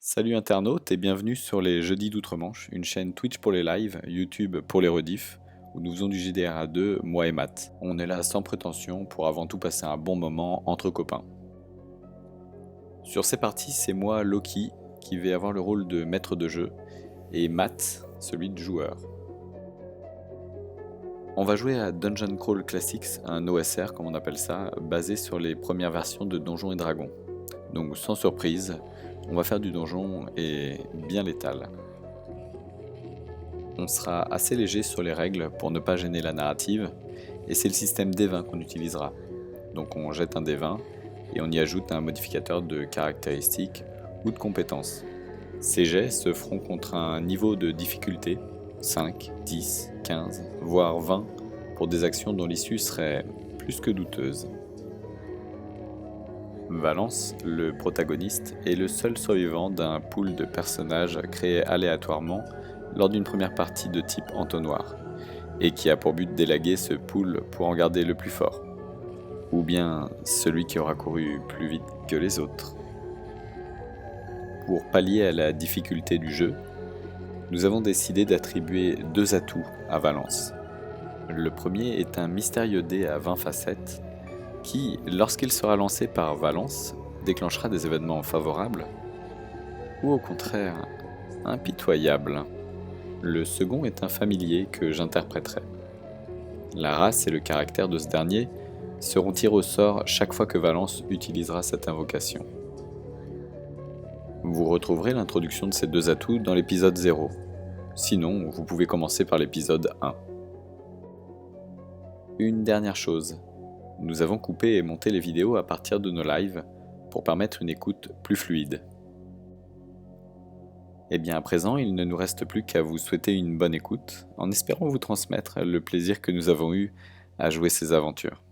Salut internautes et bienvenue sur les Jeudis d'Outre-Manche, une chaîne Twitch pour les lives, YouTube pour les rediffs, où nous faisons du JDR 2, moi et Matt. On est là sans prétention pour avant tout passer un bon moment entre copains. Sur ces parties, c'est moi, Loki, qui vais avoir le rôle de maître de jeu, et Matt, celui de joueur. On va jouer à Dungeon Crawl Classics, un OSR comme on appelle ça, basé sur les premières versions de Donjons et Dragons. Donc sans surprise, on va faire du donjon et bien létal. On sera assez léger sur les règles pour ne pas gêner la narrative, et c'est le système D20 qu'on utilisera. Donc on jette un D20 et on y ajoute un modificateur de caractéristiques ou de compétences. Ces jets se feront contre un niveau de difficulté, 5, 10, 15, voire 20, pour des actions dont l'issue serait plus que douteuse. Valence, le protagoniste, est le seul survivant d'un pool de personnages créés aléatoirement lors d'une première partie de type entonnoir, et qui a pour but d'élaguer ce pool pour en garder le plus fort, ou bien celui qui aura couru plus vite que les autres. Pour pallier à la difficulté du jeu, nous avons décidé d'attribuer 2 atouts à Valence. Le premier est un mystérieux dé à 20 facettes qui, lorsqu'il sera lancé par Valence, déclenchera des événements favorables, ou au contraire, impitoyables. Le second est un familier que j'interpréterai. La race et le caractère de ce dernier seront tirés au sort chaque fois que Valence utilisera cette invocation. Vous retrouverez l'introduction de ces 2 atouts dans l'épisode 0. Sinon, vous pouvez commencer par l'épisode 1. Une dernière chose, nous avons coupé et monté les vidéos à partir de nos lives pour permettre une écoute plus fluide. Et bien à présent, il ne nous reste plus qu'à vous souhaiter une bonne écoute, en espérant vous transmettre le plaisir que nous avons eu à jouer ces aventures.